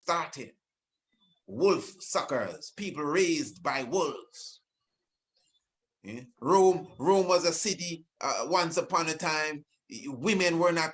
started. Wolf suckers, people raised by wolves. Yeah. Rome was a city once upon a time. Women were not,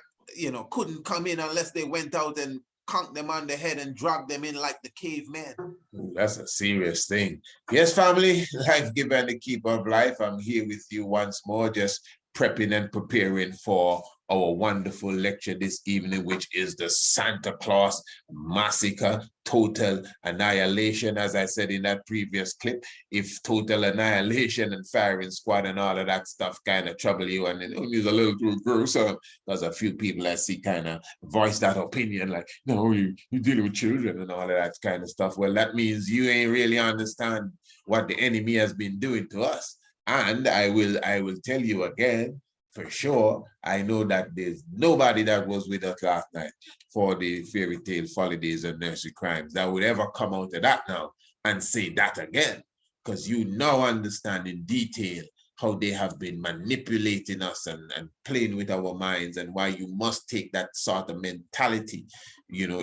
couldn't come in unless they went out and conked them on the head and dragged them in like the cavemen. Ooh, that's a serious thing. Yes, family, life giver and the keeper of life. I'm here with you once more, just prepping and preparing for our wonderful lecture this evening, which is the Santa Claus Massacre, Total Annihilation. As I said in that previous clip, if total annihilation and firing squad and all of that stuff kind of trouble you and it is a little too gruesome, because a few people I see kind of voice that opinion like, no, you're dealing with children and all of that kind of stuff. Well, that means you ain't really understand what the enemy has been doing to us. And I will tell you again, for sure, I know that there's nobody that was with us last night for the fairy tale holidays and nursery crimes that would ever come out of that now and say that again, because you now understand in detail how they have been manipulating us and playing with our minds, and why you must take that sort of mentality, in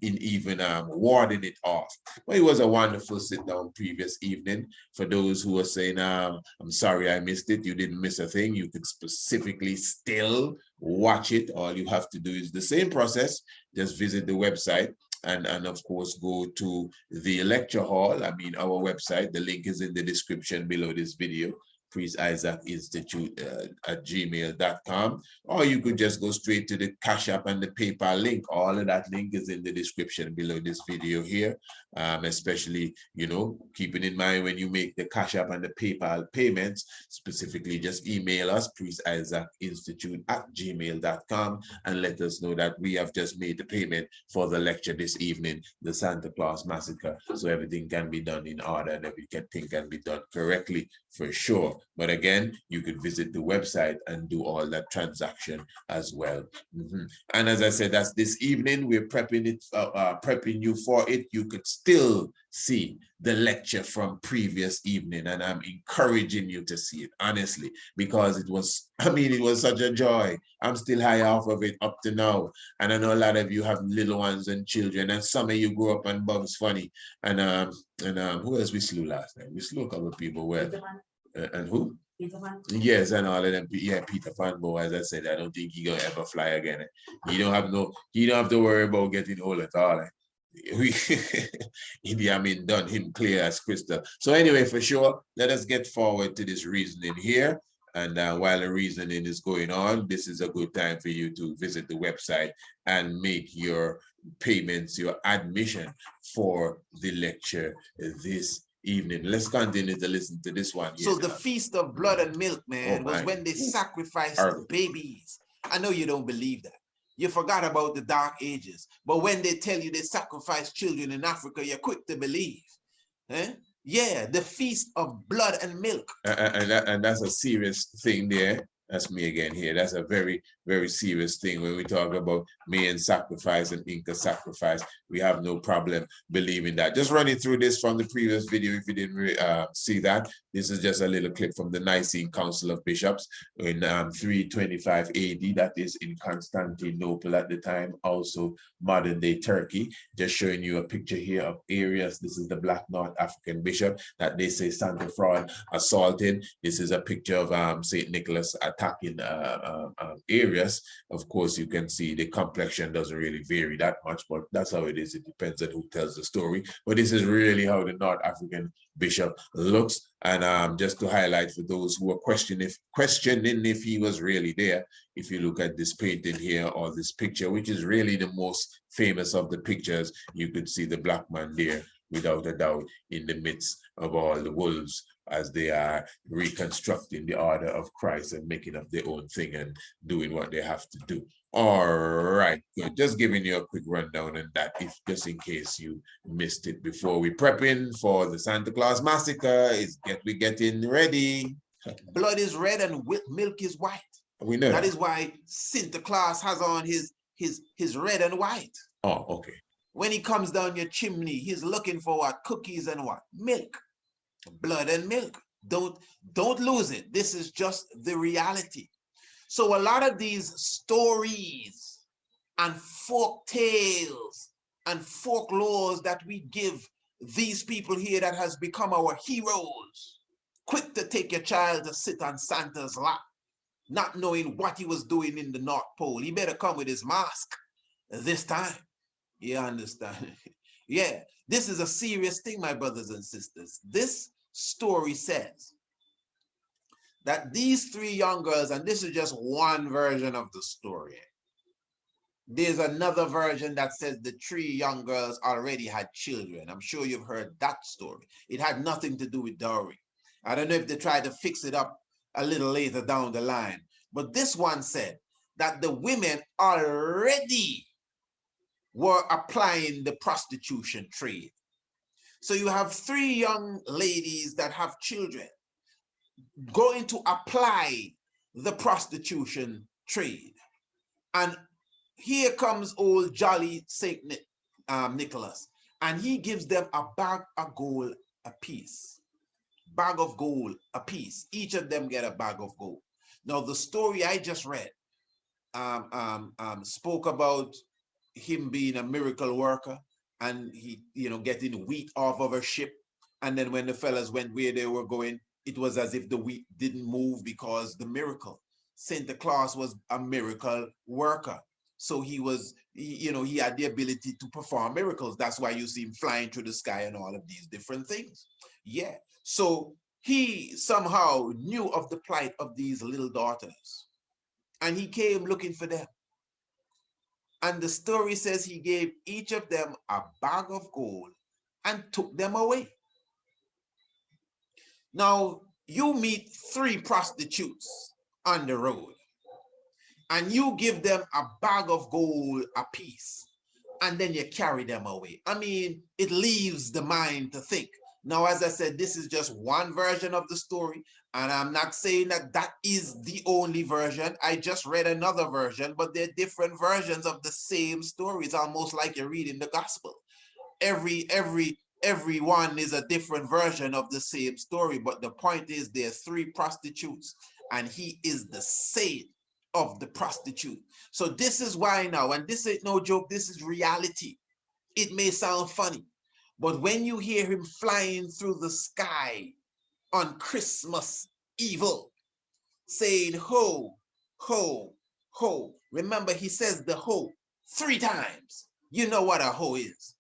even warding it off. Well, it was a wonderful sit down previous evening. For those who are saying, I'm sorry I missed it, you didn't miss a thing. You could specifically still watch it. All you have to do is the same process. Just visit the website and of course go to the lecture hall. I mean, our website, the link is in the description below this video. Priest Isaac Institute at gmail.com, or you could just go straight to the CashApp and the PayPal link. All of that link is in the description below this video here. Especially, keeping in mind when you make the CashApp and the PayPal payments, specifically just email us, Priest Isaac Institute at gmail.com, and let us know that we have just made the payment for the lecture this evening, the Santa Claus Massacre, so everything can be done in order and everything can be done correctly, for sure. But again, you could visit the website and do all that transaction as well. And as I said, that's this evening. We're prepping you for it. You could still see the lecture from previous evening, and I'm encouraging you to see it, honestly, because it was such a joy. I'm still high off of it up to now, and I know a lot of you have little ones and children, and some of you grew up on Bugs Funny, and who else we slew last night? We slew a couple of people. Well, and who? Yes, and all of them. Yeah, Peter Pan. But as I said, I don't think he's gonna ever fly again. He don't have to worry about getting old at all. Done him clear as crystal. So anyway, for sure, let us get forward to this reasoning here. And while the reasoning is going on, this is a good time for you to visit the website and make your payments, your admission for the lecture this evening. Let's continue to listen to this one. So the Feast of Blood and Milk, man, was when they sacrificed babies. I know you don't believe that. You forgot about the Dark Ages. But when they tell you they sacrifice children in Africa, you're quick to believe. Yeah, the Feast of Blood and Milk. And that's a serious thing there. That's me again here. That's a very, very serious thing when we talk about Mayan sacrifice and Inca sacrifice. We have no problem believing that. Just running through this from the previous video, if you didn't see that. This is just a little clip from the Nicene Council of Bishops in 325 AD. That is in Constantinople at the time, also modern-day Turkey. Just showing you a picture here of Arius. This is the Black North African bishop that they say Santa Fraud assaulted. This is a picture of St. Nicholas attacking Arius. Of course, you can see the complexion doesn't really vary that much, but that's how it is. It depends on who tells the story. But this is really how the North African bishop looks. And just to highlight for those who are questioning if he was really there, if you look at this painting here or this picture, which is really the most famous of the pictures, you could see the black man there without a doubt in the midst of all the wolves as they are reconstructing the order of Christ and making up their own thing and doing what they have to do. All right, good. Just giving you a quick rundown on that, if just in case you missed it before we prepping for the Santa Claus Massacre. We getting ready. Blood is red and milk is white. We know that is why Santa Claus has on his red and white. Oh, okay. When he comes down your chimney, he's looking for what? Cookies and what? Milk. Blood and milk. Don't lose it. This is just the reality. So a lot of these stories and folk tales and folklores that we give these people here that has become our heroes. Quick to take your child to sit on Santa's lap, not knowing what he was doing in the North Pole. He better come with his mask this time. You understand? Yeah, this is a serious thing, my brothers and sisters. This story says that these three young girls, and this is just one version of the story. There's another version that says the three young girls already had children. I'm sure you've heard that story. It had nothing to do with dowry. I don't know if they tried to fix it up a little later down the line. But this one said that the women already were applying the prostitution trade. So you have three young ladies that have children going to apply the prostitution trade. And here comes old jolly Saint Nicholas, and he gives them a bag of gold apiece. Bag of gold apiece. Each of them get a bag of gold. Now, the story I just read spoke about him being a miracle worker, and he, getting wheat off of a ship. And then when the fellas went where they were going, it was as if the wheat didn't move because the miracle. Santa Claus was a miracle worker. So he was, he had the ability to perform miracles. That's why you see him flying through the sky and all of these different things. Yeah. So he somehow knew of the plight of these little daughters, and he came looking for them. And the story says he gave each of them a bag of gold and took them away. Now, you meet three prostitutes on the road, and you give them a bag of gold apiece, and then you carry them away. I mean, it leaves the mind to think. Now, as I said, this is just one version of the story, and I'm not saying that that is the only version. I just read another version, but they're different versions of the same story. It's almost like you're reading the gospel. Everyone is a different version of the same story, but the point is there are three prostitutes, and he is the saint of the prostitute. So this is why now, and this ain't no joke, this is reality. It may sound funny, but when you hear him flying through the sky on Christmas Eve, saying ho, ho, ho, remember he says the ho 3 times. You know what a hoe is.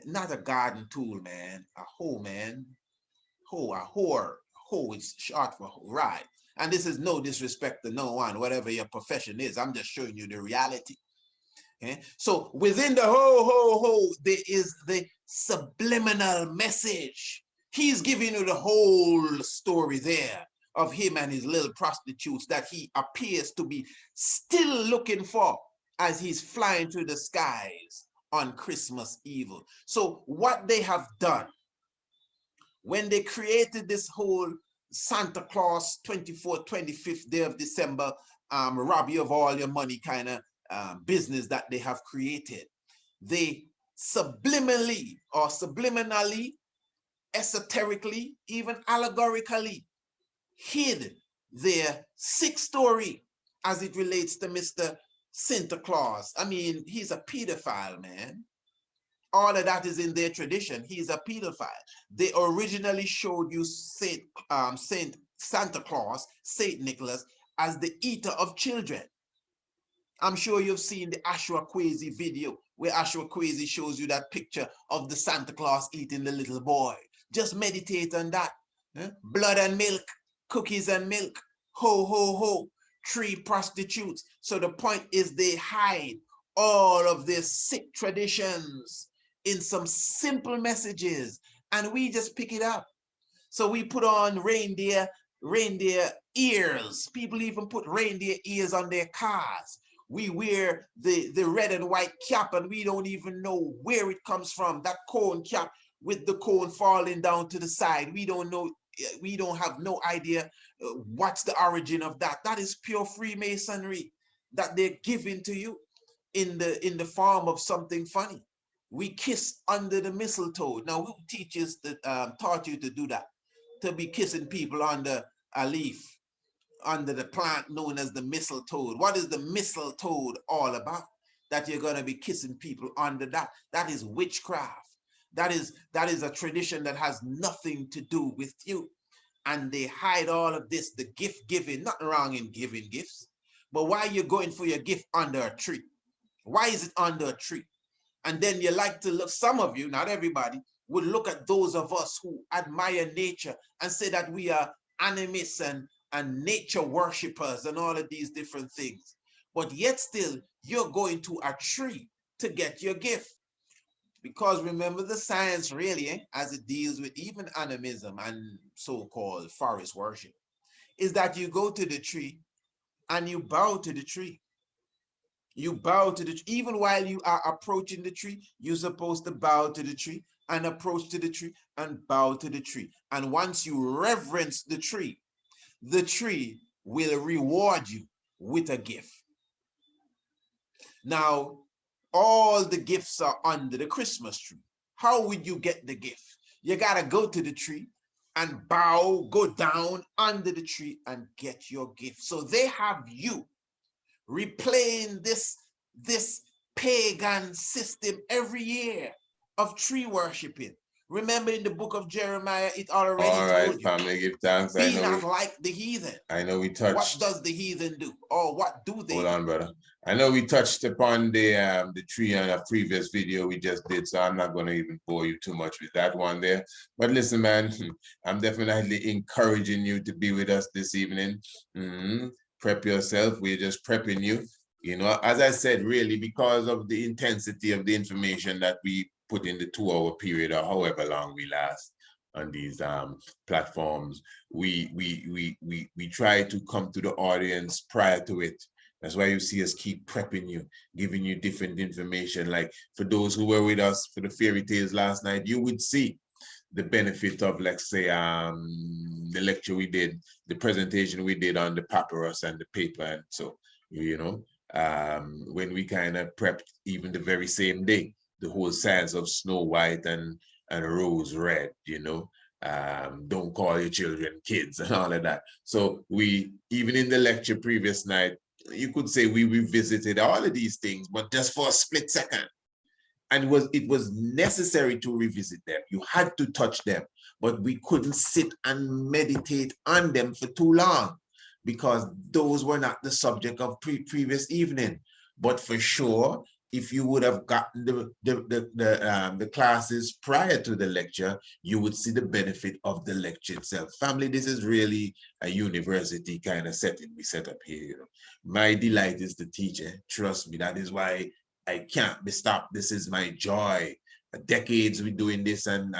Not a garden tool, man. A hoe, man. Hoe, a whore. Hoe is short for hoe, right? And this is no disrespect to no one, whatever your profession is. I'm just showing you the reality. Okay? So within the ho, ho, ho, there is the subliminal message. He's giving you the whole story there of him and his little prostitutes that he appears to be still looking for as he's flying through the skies on Christmas Eve. So what they have done when they created this whole Santa Claus 24th, 25th day of December, rob you of all your money kind of business that they have created, they subliminally or subliminally, esoterically, even allegorically hid their 6th story as it relates to Mr. Santa Claus. I mean, he's a pedophile, man. All of that is in their tradition. He's a pedophile. They originally showed you Santa Claus, Saint Nicholas, as the eater of children. I'm sure you've seen the ARCHAEOASTRONOMY video where ARCHAEOASTRONOMY shows you that picture of the Santa Claus eating the little boy. Just meditate on that. Blood and milk, cookies and milk, ho, ho, ho, 3 prostitutes. So the point is they hide all of their sick traditions in some simple messages, and we just pick it up. So we put on reindeer ears. People even put reindeer ears on their cars. We wear the red and white cap, and we don't even know where it comes from. That cone cap with the cone falling down to the side. We don't know. We don't have no idea what's the origin of that. That is pure Freemasonry that they're giving to you in the form of something funny. We kiss under the mistletoe. Now, who teaches that taught you to do that? To be kissing people under a leaf, under the plant known as the mistletoe. What is the mistletoe all about? that you're going to be kissing people under that. That is witchcraft. That is a tradition that has nothing to do with you. And they hide all of this, the gift giving, nothing wrong in giving gifts. But why are you going for your gift under a tree? Why is it under a tree? And then you like to look, some of you, not everybody, would look at those of us who admire nature and say that we are animists and nature worshippers and all of these different things. But yet still, you're going to a tree to get your gift. Because remember the science really, as it deals with even animism and so-called forest worship, is that you go to the tree and you bow to the tree. You bow to the tree. Even while you are approaching the tree, you're supposed to bow to the tree and approach to the tree and bow to the tree. And once you reverence the tree will reward you with a gift. Now, all the gifts are under the Christmas tree. How would you get the gift? You got to go to the tree and bow, go down under the tree and get your gift. So they have you replaying this pagan system every year of tree worshiping. Remember in the book of Jeremiah, it already told you. Family, give thanks. Be not like the heathen. I know we touched. What does the heathen do? Or what do they Hold on, brother. I know we touched upon the tree on a previous video we just did, so I'm not going to even bore you too much with that one there. But listen, man, I'm definitely encouraging you to be with us this evening. Prep yourself. We're just prepping you. You know, as I said, really, because of the intensity of the information that we put in the 2-hour period or however long we last on these platforms, we try to come to the audience prior to it. That's why you see us keep prepping you, giving you different information. Like for those who were with us for the fairy tales last night, you would see the benefit of, let's say, the lecture we did, the presentation we did on the papyrus and the paper. And so, you know, when we kind of prepped even the very same day, the whole science of Snow White and Rose Red, you know, don't call your children kids and all of that. So we, even in the lecture previous night, you could say we revisited all of these things, but just for a split second. And it was necessary to revisit them. You had to touch them, but we couldn't sit and meditate on them for too long because those were not the subject of previous evening. But for sure, if you would have gotten the classes prior to the lecture, you would see the benefit of the lecture itself. Family, this is really a university kind of setting we set up here. You know? My delight is to teach. Trust me, that is why I can't be stopped. This is my joy. Decades we're doing this and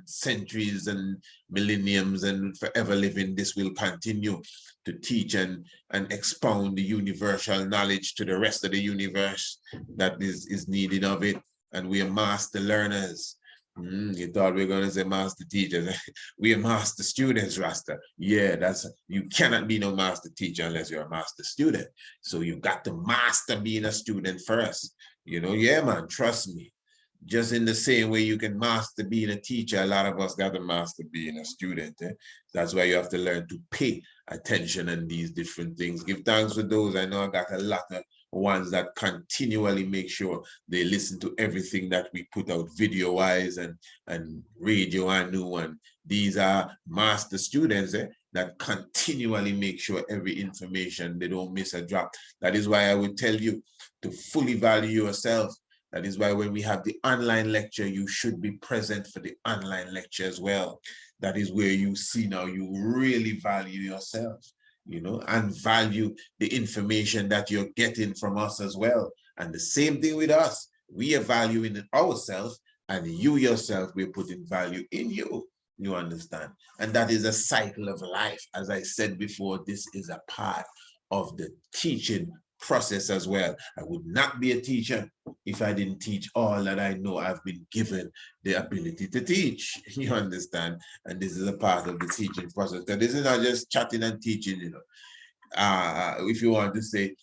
centuries and millenniums and forever living, this will continue to teach and expound the universal knowledge to the rest of the universe that is needed of it. And we are master learners. You thought we were going to say master teachers. We are master students, Rasta. Yeah, you cannot be no master teacher unless you're a master student. So you've got to master being a student first. You know, yeah, man, trust me. Just in the same way you can master being a teacher, a lot of us got to master being a student. That's why you have to learn to pay attention and these different things. Give thanks for those. I know I got a lot of ones that continually make sure they listen to everything that we put out video-wise and radio and new one. These are master students that continually make sure every information, they don't miss a drop. That is why I would tell you to fully value yourself. That is why when we have the online lecture, you should be present for the online lecture as well. That is where you see now you really value yourself, you know, and value the information that you're getting from us as well. And the same thing with us. We are valuing ourselves, and you yourself, we're putting value in you. You understand? And that is a cycle of life. As I said before, this is a part of the teaching process as well. I would not be a teacher if I didn't teach all that I know I've been given the ability to teach. You understand? And this is a part of the teaching process. That this is not just chatting and teaching, you know. If you want to say,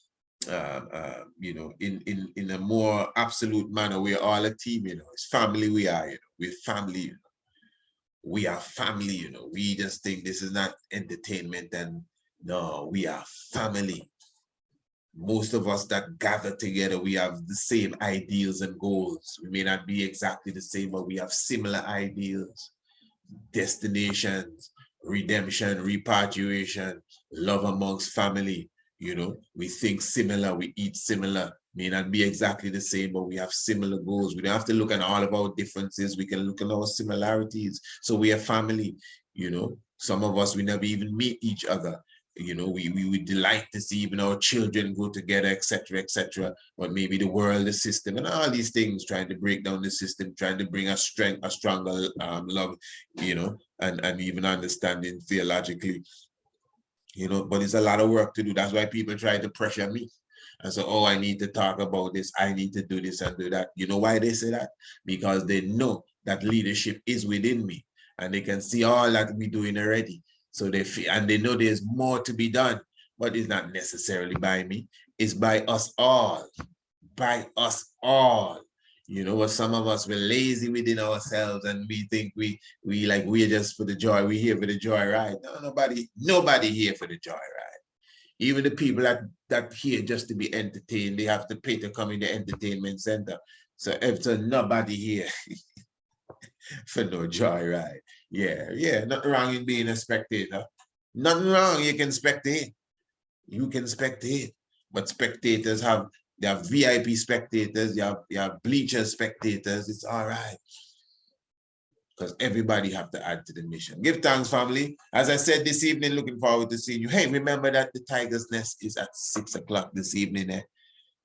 you know, in a more absolute manner, we're all a team, you know. It's family we are, you know. We're family, you know. We are family, you know. We just think this is not entertainment, and no, we are family. most of us that gather together, we have the same ideals and goals. We may not be exactly the same, but we have similar ideals, destinations, redemption, repatriation, love amongst family. You know, we think similar, we eat similar, may not be exactly the same, but we have similar goals. We don't have to look at all of our differences. We can look at our similarities. So we are family, you know. Some of us, we never even meet each other. You know, we would delight to see even our children go together, etc., etc. But maybe the world, the system, and all these things trying to break down the system, trying to bring a stronger love, you know, and even understanding theologically, you know. But it's a lot of work to do. That's why people try to pressure me and say, oh, I need to talk about this, I need to do this and do that. You know why they say that? Because they know that leadership is within me, and they can see all that we're doing already. So they feel, and they know there's more to be done, but it's not necessarily by me. It's by us all, by us all. You know, but some of us, we're lazy within ourselves, and we think we're just for the joy. We're here for the joy ride. No, nobody here for the joy ride. Even the people that here just to be entertained, they have to pay to come in the entertainment center. So if there's nobody here for no joy ride. Yeah, nothing wrong in being a spectator. Nothing wrong, you can spectate. You can spectate. But spectators have VIP spectators, you have bleacher spectators. It's all right. Because everybody have to add to the mission. Give thanks, family. As I said this evening, looking forward to seeing you. Hey, remember that the Tiger's Nest is at 6 o'clock this evening.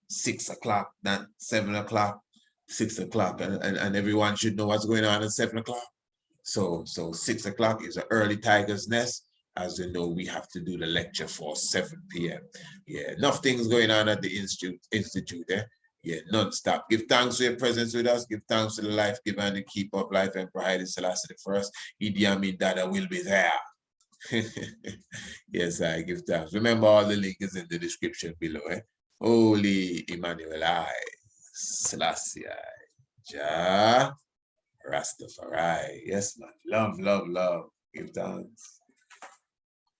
6 o'clock, not 7 o'clock. 6 o'clock, and everyone should know what's going on at 7 o'clock. So 6 o'clock is an early Tiger's Nest. As you know, we have to do the lecture for 7 p.m. Yeah, enough things going on at the institute. Yeah, non-stop. Give thanks for your presence with us. Give thanks to the life giver and the keeper of life, Emperor Haile Selassie the First. Idi Amin Dada will be there. Yes, I give thanks. Remember, all the link is in the description below. Holy Emmanuel I, Selassie I, Jah Rastafari. Yes, man. Love, love, love. Give thanks.